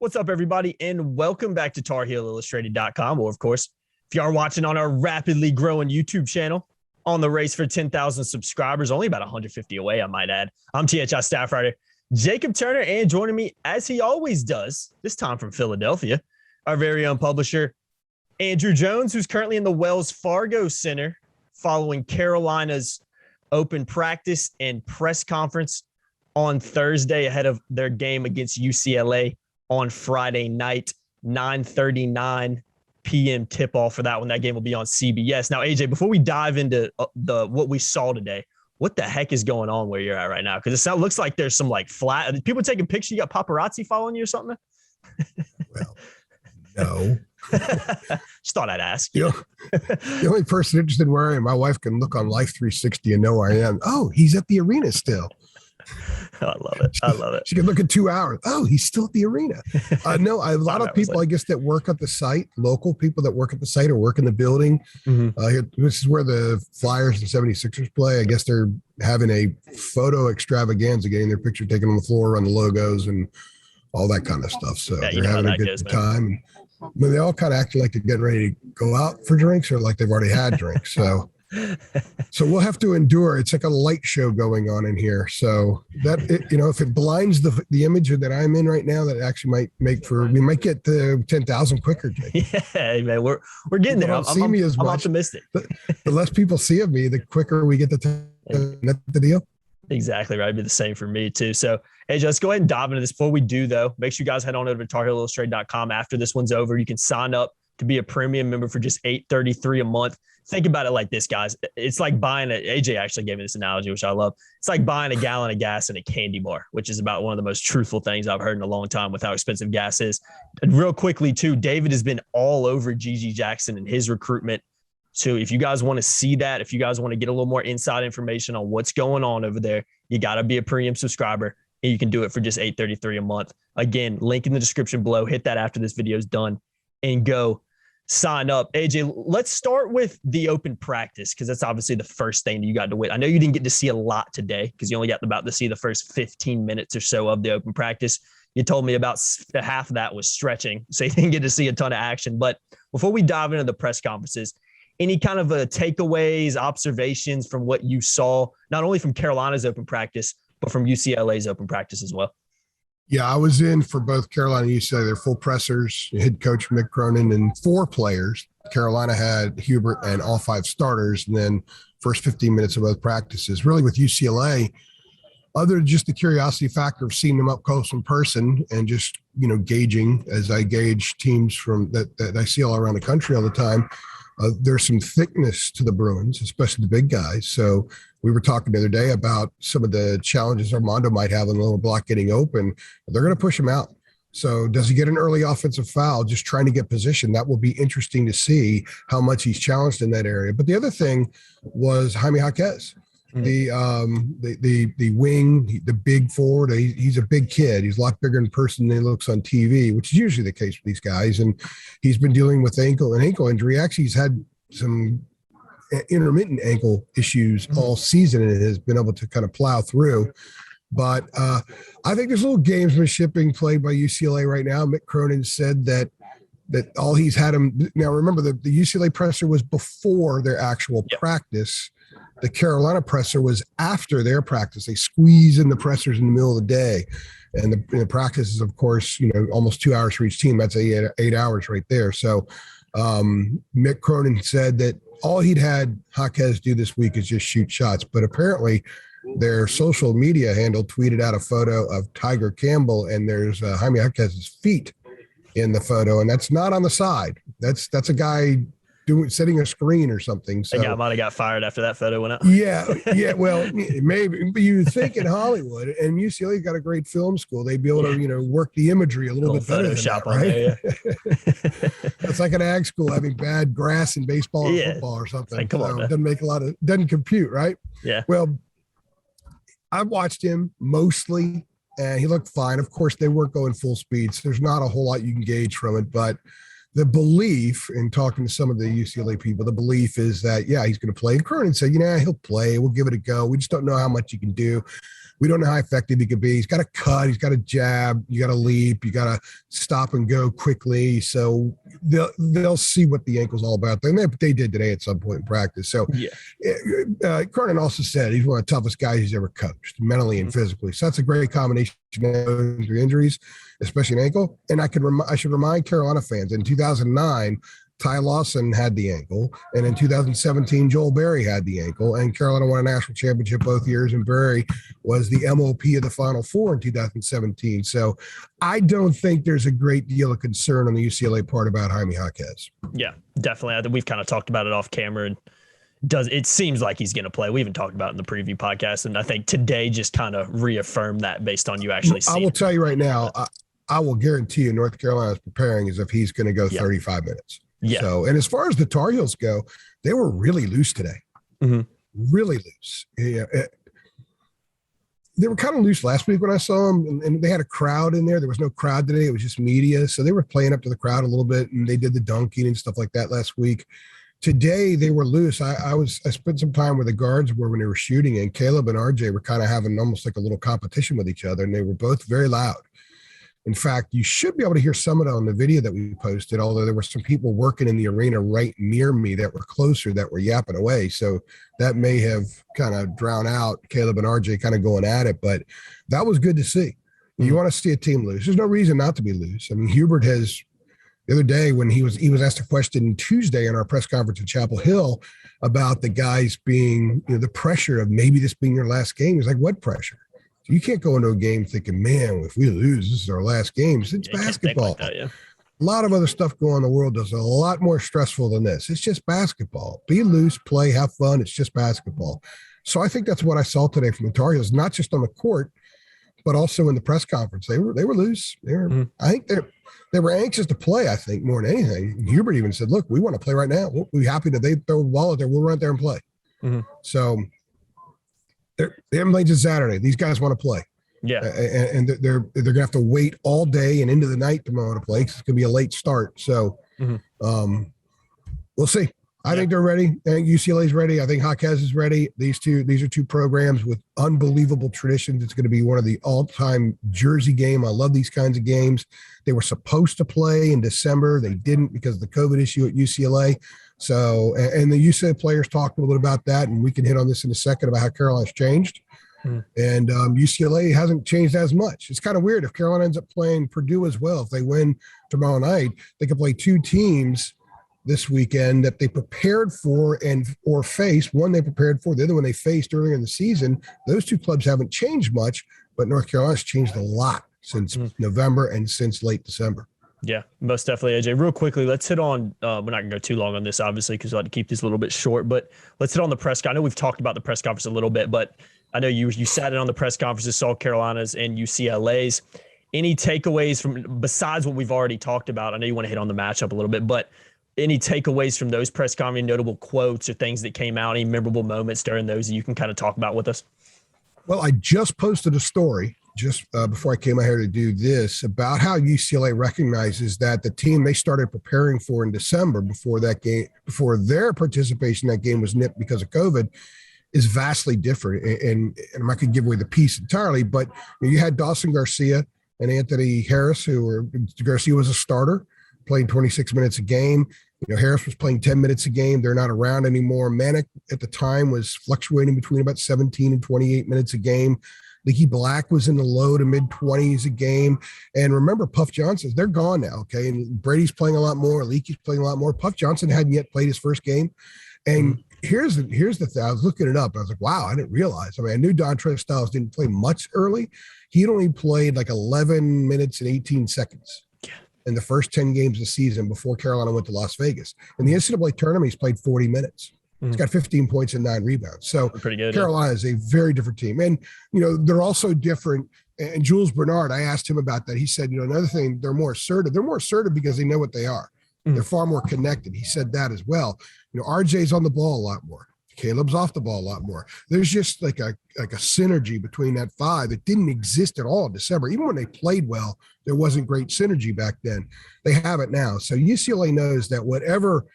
What's up, everybody, and welcome back to TarHeelIllustrated.com, or, of course, if you are watching on our rapidly growing YouTube channel on the race for 10,000 subscribers, only about 150 away, I might add. I'm THI staff writer Jacob Turner, and joining me, as he always does, this time from Philadelphia, our very own publisher, Andrew Jones, who's currently in the Wells Fargo Center following Carolina's open practice and press conference on Thursday ahead of their game against UCLA on Friday night, 9:39 p.m. tip-off for that one. That game will be on CBS. Now, AJ, before we dive into what we saw today, what the heck is going on where you're at right now? Because it looks like there's some flat people taking pictures. You got paparazzi following you or something? Well, no. Just thought I'd ask. The only person interested in where I am, my wife can look on Life 360 and know where I am. Oh, he's at the arena still. I love it. I love it. She can look in 2 hours. Oh, he's still at the arena. No, a lot of people, I guess, that work at the site, local people that work at the site or work in the building. This is where the Flyers and 76ers play. I guess they're having a photo extravaganza, getting their picture taken on the floor, on the logos and all that kind of stuff. So they're having a good time. And they all kind of acting like they're getting ready to go out for drinks or like they've already had drinks. So we'll have to endure. It's like a light show going on in here. So that, if it blinds the image that I'm in right now, that actually might make we might get to 10,000 quicker, Jake. Yeah, man, we're getting there. I'm optimistic. The less people see of me, the quicker we get the deal. Exactly right. It'd be the same for me too. So, AJ, let's go ahead and dive into this. Before we do, though, make sure you guys head on over to TarHeelIllustrated.com. After this one's over, you can sign up to be a premium member for just $8.33 a month. Think about it like this, guys. It's like buying AJ actually gave me this analogy, which I love. It's like buying a gallon of gas in a candy bar, which is about one of the most truthful things I've heard in a long time with how expensive gas is. And real quickly, too, David has been all over Gigi Jackson and his recruitment. So if you guys want to see that, if you guys want to get a little more inside information on what's going on over there, you got to be a premium subscriber, and you can do it for just $8.33 a month. Again, link in the description below. Hit that after this video is done and go sign up. AJ, let's start with the open practice, because that's obviously the first thing that you got to witness. I know you didn't get to see a lot today because you only got about to see the first 15 minutes or so of the open practice. You told me about half of that was stretching, so you didn't get to see a ton of action. But before we dive into the press conferences, any kind of takeaways, observations from what you saw, not only from Carolina's open practice, but from UCLA's open practice as well? Yeah, I was in for both Carolina and UCLA. They're full pressers. Head coach Mick Cronin and 4 players. Carolina had Hubert and all 5 starters, and then first 15 minutes of both practices. Really, with UCLA, other than just the curiosity factor of seeing them up close in person and just gauging, as I gauge teams from that I see all around the country all the time. There's some thickness to the Bruins, especially the big guys. So we were talking the other day about some of the challenges Armando might have in the lower block getting open. They're going to push him out. So does he get an early offensive foul just trying to get position? That will be interesting to see how much he's challenged in that area. But the other thing was Jaime Jaquez. The wing, the big forward, he's a big kid. He's a lot bigger in person than he looks on TV, which is usually the case with these guys. And he's been dealing with ankle injury. Actually, he's had some intermittent ankle issues all season and has been able to kind of plow through. But I think there's a little gamesmanship being played by UCLA right now. Mick Cronin said that all he's had him. Now, remember, the UCLA presser was before their actual practice. The Carolina presser was after their practice. They squeeze in the pressers in the middle of the day. And the practice is, of course, almost 2 hours for each team. That's 8 hours right there. So Mick Cronin said that all he'd had Jaquez do this week is just shoot shots. But apparently their social media handle tweeted out a photo of Tiger Campbell, and there's Jaime Jaquez's feet in the photo. And that's not on the side. That's a guy setting a screen or something. So I might have got fired after that photo went out. Yeah. Well, maybe, but you think in Hollywood, and UCLA got a great film school, they'd be able to, work the imagery a little bit better than that, right? That's like an ag school having bad grass in baseball or football or something. Like, come on, doesn't compute, right? Yeah. Well, I watched him mostly, and he looked fine. Of course, they weren't going full speed, so there's not a whole lot you can gauge from it, but the belief in talking to some of the UCLA people, the belief is that, he's going to play. And Cronin said, he'll play. We'll give it a go. We just don't know how much he can do. We don't know how effective he could be. He's got to cut. He's got to jab. You got to leap. You got to stop and go quickly. So they'll see what the ankle's all about. They did today at some point in practice. So Cronin also said he's one of the toughest guys he's ever coached, mentally and physically. So that's a great combination of injuries, especially an ankle. And I should remind Carolina fans, in 2009, Ty Lawson had the ankle, and in 2017, Joel Berry had the ankle, and Carolina won a national championship both years, and Berry was the MOP of the Final Four in 2017. So I don't think there's a great deal of concern on the UCLA part about Jaime Jaquez. Yeah, definitely. I think we've kind of talked about it off camera, and it seems like he's going to play. We even talked about it in the preview podcast, and I think today just kind of reaffirmed that based on you actually seeing. I will tell you right now, I will guarantee you North Carolina is preparing as if he's going to go 35 minutes. Yeah. So, and as far as the Tar Heels go, they were really loose today. Really loose. Yeah. They were kind of loose last week when I saw them, and they had a crowd in there. There was no crowd today. It was just media. So they were playing up to the crowd a little bit, and they did the dunking and stuff like that last week. Today, they were loose. I spent some time where the guards were when they were shooting, and Caleb and RJ were kind of having almost like a little competition with each other, and they were both very loud. In fact, you should be able to hear some of it on the video that we posted, although there were some people working in the arena right near me that were closer that were yapping away. So that may have kind of drowned out Caleb and RJ kind of going at it, but that was good to see. You want to see a team lose. There's no reason not to be loose. I mean, Hubert has the other day when he was asked a question Tuesday in our press conference in Chapel Hill about the guys being, the pressure of maybe this being your last game. He's like, what pressure? You can't go into a game thinking, man, if we lose, this is our last game. It's basketball. Like that, A lot of other stuff going on in the world that's a lot more stressful than this. It's just basketball. Be loose, play, have fun. It's just basketball. So I think that's what I saw today from the Tar Heels, not just on the court, but also in the press conference. They were loose. I think they were anxious to play, I think, more than anything. Hubert even said, look, we want to play right now. We'll be happy that they throw the ball out there. We'll run out there and play. So they haven't played since Saturday. These guys want to play. Yeah. And they're going to have to wait all day and into the night tomorrow to play. It's going to be a late start. So we'll see. I think they're ready. I think UCLA's ready. I think Jaquez is ready. These are two programs with unbelievable traditions. It's going to be one of the all-time Jersey game. I love these kinds of games. They were supposed to play in December. They didn't because of the COVID issue at UCLA. So, and the UCLA players talked a little bit about that, and we can hit on this in a second about how Carolina's changed. And UCLA hasn't changed as much. It's kind of weird. If Carolina ends up playing Purdue as well, if they win tomorrow night, they could play two teams this weekend that they prepared for or faced. One they prepared for, the other one they faced earlier in the season. Those two clubs haven't changed much, but North Carolina's changed a lot since November and since late December. Yeah, most definitely, AJ. Real quickly, let's hit on we're not going to go too long on this, obviously, because we like to keep this a little bit short, but let's hit on the press conference. I know we've talked about the press conference a little bit, but I know you sat in on the press conferences, saw Carolina's and UCLA's. Any takeaways from, besides what we've already talked about? I know you want to hit on the matchup a little bit, but any takeaways from those press conferences, notable quotes or things that came out, any memorable moments during those that you can kind of talk about with us? Well, I just posted a story just before I came out here to do this about how UCLA recognizes that the team they started preparing for in December before that game, before their participation in that game was nipped because of COVID, is vastly different. And I'm not going to give away the piece entirely, but you had Dawson Garcia and Anthony Harris, Garcia was a starter, playing 26 minutes a game. Harris was playing 10 minutes a game. They're not around anymore. Manic at the time was fluctuating between about 17 and 28 minutes a game. Leaky Black was in the low to mid 20s a game. And remember, Puff Johnson's, they're gone now. Okay. And Brady's playing a lot more. Leaky's playing a lot more. Puff Johnson hadn't yet played his first game. And here's the thing. I was looking it up. I was like, wow, I didn't realize. I mean, I knew Dontrez Styles didn't play much early. He'd only played like 11 minutes and 18 seconds in the first 10 games of the season before Carolina went to Las Vegas. In the NCAA tournament, he's played 40 minutes. He's got 15 points and 9 rebounds. So pretty good. Carolina is a very different team. And, they're also different. And Jules Bernard, I asked him about that. He said, another thing, they're more assertive. They're more assertive because they know what they are. They're far more connected. He said that as well. RJ's on the ball a lot more. Caleb's off the ball a lot more. There's just like a synergy between that five that didn't exist at all in December. Even when they played well, there wasn't great synergy back then. They have it now. So UCLA knows that whatever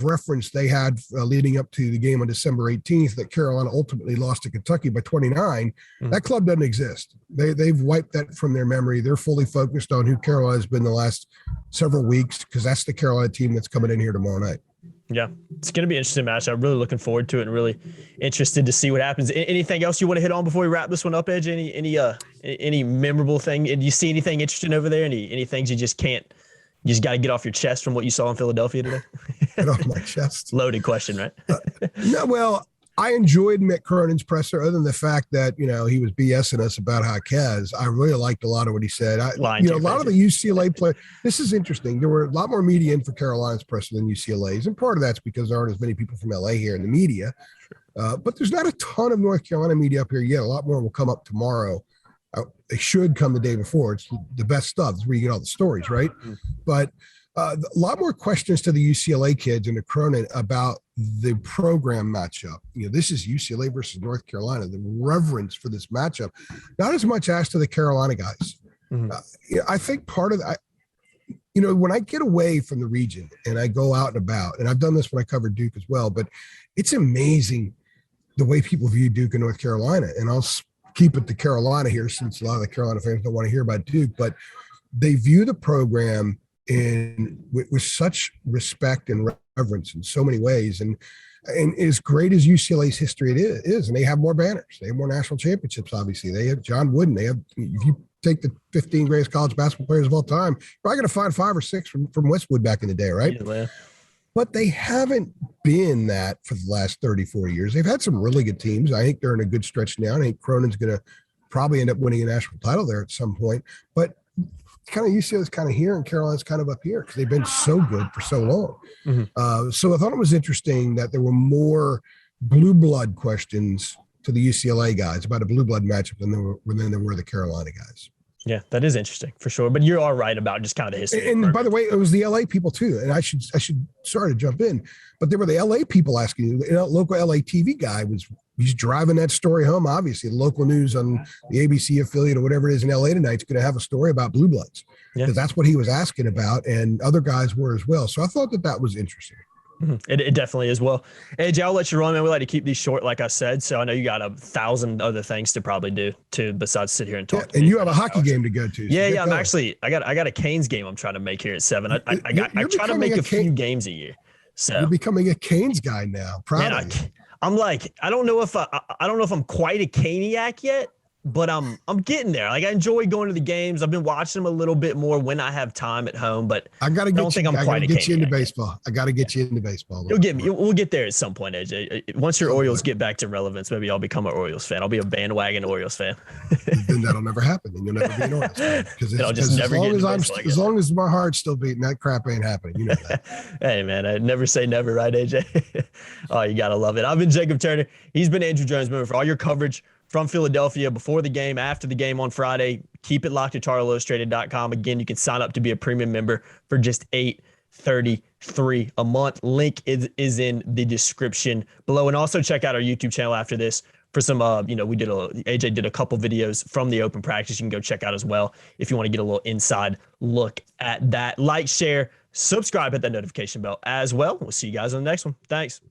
reference they had leading up to the game on December 18th that Carolina ultimately lost to Kentucky by 29. That club doesn't exist. They've wiped that from their memory. They're fully focused on who Carolina has been the last several weeks, because that's the Carolina team that's coming in here tomorrow night. Yeah, it's going to be an interesting match. I'm really looking forward to it and really interested to see what happens. Anything else you want to hit on before we wrap this one up, Edge? Any memorable thing? Do you see anything interesting over there? Any things you just got to get off your chest from what you saw in Philadelphia today? Get off my chest. Loaded question, right? No, well, I enjoyed Mick Cronin's presser, other than the fact that, he was BSing us about Jaquez. I really liked a lot of what he said. A lot of the UCLA play. This is interesting. There were a lot more media in for Carolina's presser than UCLA's. And part of that's because there aren't as many people from LA here in the media. But there's not a ton of North Carolina media up here yet. A lot more will come up tomorrow. They should come the day before. It's the best stuff. It's where you get all the stories, right? But a lot more questions to the UCLA kids and to Cronin about the program matchup. This is UCLA versus North Carolina. The reverence for this matchup, not as much as to the Carolina guys. I think part of that, when I get away from the region and I go out and about, and I've done this when I covered Duke as well, but it's amazing the way people view Duke and North Carolina. And I'll keep it to Carolina here, since a lot of the Carolina fans don't want to hear about Duke, but they view the program with such respect and reverence in so many ways. And as great as UCLA's history it is, and they have more banners, they have more national championships. Obviously, they have John Wooden. They have, if you take the 15 greatest college basketball players of all time, you're probably going to find 5 or 6 from Westwood back in the day, right? Yeah. But they haven't been that for the last 30, 40 years. They've had some really good teams. I think they're in a good stretch now. I think Cronin's going to probably end up winning a national title there at some point. But kind of UCLA's kind of here and Carolina's kind of up here because they've been so good for so long. So I thought it was interesting that there were more blue blood questions to the UCLA guys about a blue blood matchup than there were the Carolina guys. Yeah, that is interesting for sure. But you're all right about just kind of the history. And by the way, it was the LA people too. And I should sorry to jump in, but there were the LA people asking. Local LA TV guy he's driving that story home. Obviously, the local news on the ABC affiliate or whatever it is in LA tonight is going to have a story about blue bloods, because that's what he was asking about, and other guys were as well. So I thought that was interesting. It definitely is. Well, AJ, I'll let you run, man. We like to keep these short, like I said. So I know you got 1,000 other things to probably do too, besides sit here and talk. And you have a hockey game to go to. So yeah. I'm actually, I got a Canes game I'm trying to make here at 7. I try to make a few games a year. So you're becoming a Canes guy now. I'm like, I don't know if I'm quite a Caniac yet, but I'm getting there. Like, I enjoy going to the games. I've been watching them a little bit more when I have time at home, but I don't think I'm quite a Caniac. You into baseball. I got to get you into baseball. You'll get me. We'll get there at some point, AJ. Once your Orioles get back to relevance, maybe I'll become an Orioles fan. I'll be a bandwagon Orioles fan. Then that'll never happen. Then you'll never be an Orioles fan. As long as my heart's still beating, that crap ain't happening. You know that. Hey, man, I never say never, right, AJ? Oh, you got to love it. I've been Jacob Turner. He's been Andrew Jones. Remember, for all your coverage from Philadelphia before the game, after the game on Friday, keep it locked to TarIllustrated.com. Again, you can sign up to be a premium member for just $8.33 a month. Link is in the description below. And also check out our YouTube channel after this for some, AJ did a couple videos from the open practice. You can go check out as well if you want to get a little inside look at that. Like, share, subscribe, hit that notification bell as well. We'll see you guys on the next one. Thanks.